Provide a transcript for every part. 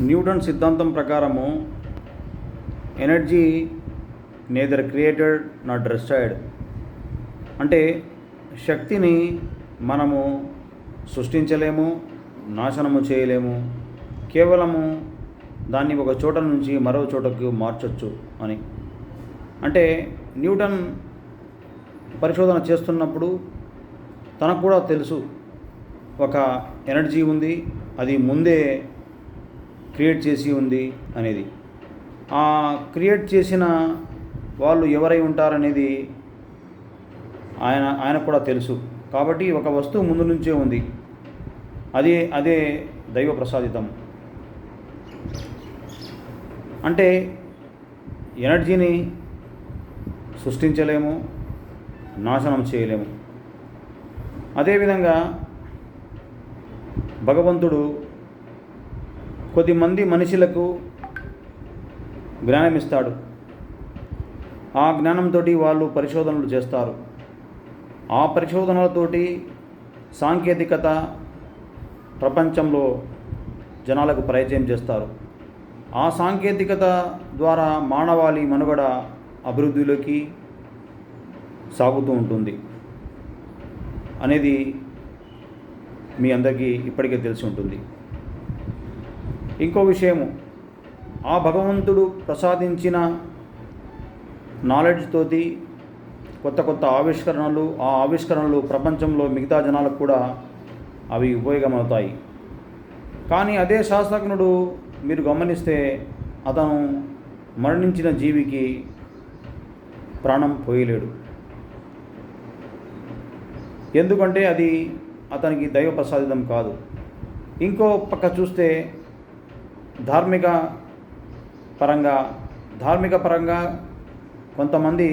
Newton సిద్ధాంతం ప్రకారము energy neither created not destroyed. అంటే శక్తిని మనము సృష్టించలేము, నాశనము చేయలేము, కేవలము దాన్ని ఒక చోట నుంచి మరో చోటకు మార్చొచ్చు అని. అంటే న్యూటన్ పరిశోధన చేస్తున్నప్పుడు తనకు కూడా తెలుసు ఒక ఎనర్జీ ఉంది, అది ముందే క్రియేట్ చేసి ఉంది అనేది. ఆ క్రియేట్ చేసిన వాళ్ళు ఎవరై ఉంటారనేది ఆయన కూడా తెలుసు. కాబట్టి ఒక వస్తువు ముందు నుంచే ఉంది, అదే దైవ ప్రసాదితం. అంటే ఎనర్జీని సృష్టించలేము, నాశనం చేయలేము. అదేవిధంగా భగవంతుడు కొద్దిమంది మనుషులకు జ్ఞానం ఇస్తాడు. ఆ జ్ఞానంతో వాళ్ళు పరిశోధనలు చేస్తారు. ఆ పరిశోధనలతోటి సాంకేతికత ప్రపంచంలో జనాలకు పరిచయం చేస్తారు. ఆ సాంకేతికత ద్వారా మానవాళి మనుగడ అభివృద్ధిలోకి సాగుతూ ఉంటుంది అనేది మీ అందరికీ ఇప్పటికే తెలిసి ఉంటుంది. ఇంకో విషయము, ఆ భగవంతుడు ప్రసాదించిన నాలెడ్జ్ తోటి కొత్త ఆవిష్కరణలు, ఆ ఆవిష్కరణలు ప్రపంచంలో మిగతా జనాలకు కూడా అవి ఉపయోగమవుతాయి. కానీ అదే శాస్త్రజ్ఞుడు మీరు గమనిస్తే అతను మరణించిన జీవికి ప్రాణం పోయలేడు. ఎందుకంటే అది అతనికి దైవ ప్రసాదితం కాదు. ఇంకో పక్క చూస్తే ధార్మిక పరంగా కొంతమంది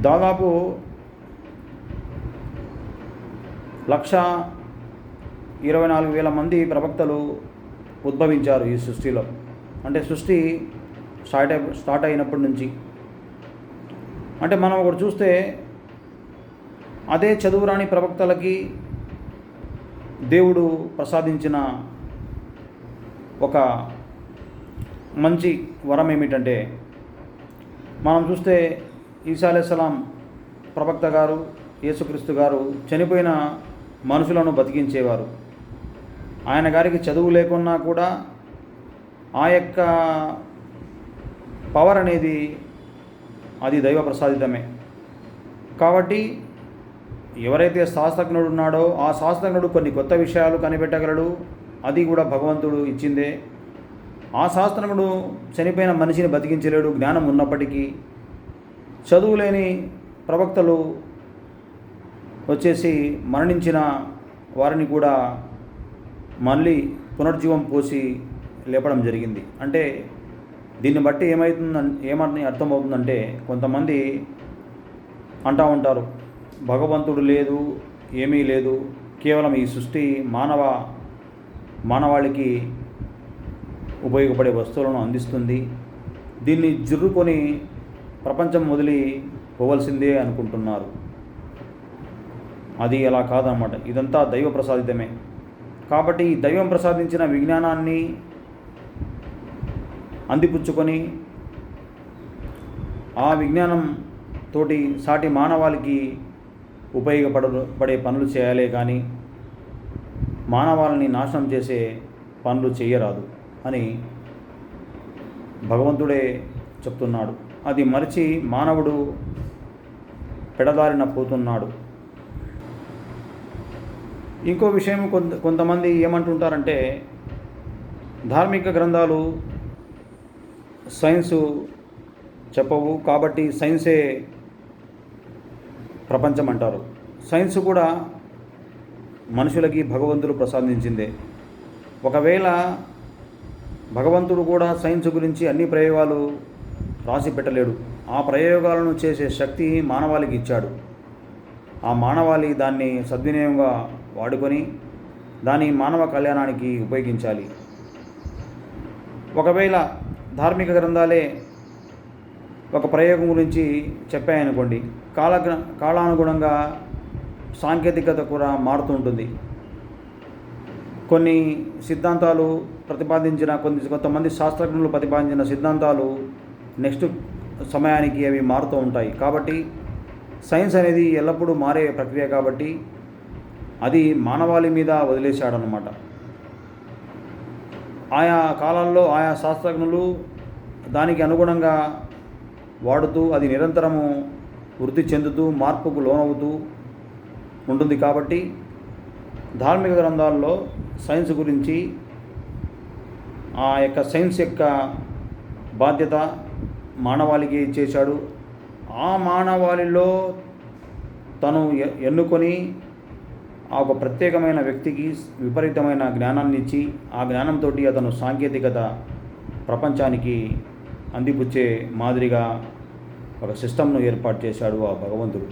దాదాపు 1,24,000 మంది ప్రవక్తలు ఉద్భవించారు ఈ సృష్టిలో. అంటే సృష్టి స్టార్ట్ అయినప్పటి నుంచి. అంటే మనం ఒకటి చూస్తే అదే చదువురాని ప్రవక్తలకి దేవుడు ప్రసాదించిన ఒక మంచి వరం ఏమిటంటే, మనం చూస్తే ఈసా అలైహిస్సలాం ప్రవక్త గారు, యేసుక్రీస్తు గారు చనిపోయిన మనుషులను బతికించేవారు. ఆయన గారికి చదువు లేకున్నా కూడా ఆ యొక్క పవర్ అనేది అది దైవ ప్రసాదితమే. కాబట్టి ఎవరైతే శాస్త్రజ్ఞుడు ఉన్నాడో ఆ శాస్త్రజ్ఞుడు కొన్ని కొత్త విషయాలు కనిపెట్టగలడు, అది కూడా భగవంతుడు ఇచ్చిందే. ఆ శాస్త్రజ్ఞుడు చనిపోయిన మనిషిని బతికించలేడు జ్ఞానం ఉన్నప్పటికీ. చదువు లేని ప్రవక్తలు వచ్చేసి మరణించిన వారిని కూడా మళ్ళీ పునర్జీవం పోసి లేపడం జరిగింది. అంటే దీన్ని బట్టి ఏమని అర్థమవుతుందంటే, కొంతమంది అంటూ ఉంటారు భగవంతుడు లేదు, ఏమీ లేదు, కేవలం ఈ సృష్టి మానవాళికి ఉపయోగపడే వస్తువులను అందిస్తుంది, దీన్ని జుర్రుకొని ప్రపంచం వదిలి పోవలసిందే అనుకుంటున్నారు. అది అలా కాదన్నమాట. ఇదంతా దైవ ప్రసాదితమే. కాబట్టి ఈ దైవం ప్రసాదించిన విజ్ఞానాన్ని అందిపుచ్చుకొని ఆ విజ్ఞానం తోటి సాటి మానవాళికి ఉపయోగపడే పనులు చేయాలే కానీ మానవాళిని నాశనం చేసే పనులు చేయరాదు అని భగవంతుడే చెప్తున్నాడు. అది మరిచి మానవుడు పెడదారిన పోతున్నాడు. ఇంకో విషయం, కొంతమంది ఏమంటుంటారంటే ధార్మిక గ్రంథాలు సైన్సు చెప్పవు కాబట్టి సైన్సే ప్రపంచం అంటారు. సైన్స్ కూడా మనుషులకి భగవంతుడు ప్రసాదించిందే. ఒకవేళ భగవంతుడు కూడా సైన్స్ గురించి అన్ని ప్రయోగాలు రాసి పెట్టలేడు. ఆ ప్రయోగాలను చేసే శక్తి మానవాళికి ఇచ్చాడు. ఆ మానవాళి దాన్ని సద్వినియోగంగా వాడుకొని దాని మానవ కళ్యాణానికి ఉపయోగించాలి. ఒకవేళ ధార్మిక గ్రంథాలే ఒక ప్రయోగం గురించి చెప్పాయనుకోండి, కాలానుగుణంగా సాంకేతికత కూడా మారుతూ ఉంటుంది. కొన్ని సిద్ధాంతాలు ప్రతిపాదించిన కొంతమంది శాస్త్రజ్ఞులు ప్రతిపాదించిన సిద్ధాంతాలు నెక్స్ట్ సమయానికి అవి మారుతూ ఉంటాయి. కాబట్టి సైన్స్ అనేది ఎల్లప్పుడూ మారే ప్రక్రియ కాబట్టి అది మానవాళి మీద వదిలేశాడనమాట. ఆయా కాలాల్లో ఆయా శాస్త్రజ్ఞులు దానికి అనుగుణంగా వాడుతూ అది నిరంతరము వృద్ధి చెందుతూ మార్పుకు లోనవుతూ ఉంటుంది. కాబట్టి ధార్మిక గ్రంథాల్లో సైన్స్ గురించి ఆ యొక్క సైన్స్ యొక్క బాధ్యత మానవాళికి ఇచ్చేశాడు. ఆ మానవాళిలో తను ఎన్నుకొని ఆ ఒక ప్రత్యేకమైన వ్యక్తికి విపరీతమైన జ్ఞానాన్ని ఇచ్చి ఆ జ్ఞానంతో అతను సాంకేతికత ప్రపంచానికి అందిపుచ్చే మాదిరిగా ఒక సిస్టమ్ను ఏర్పాటు చేశాడు ఆ భగవంతుడు.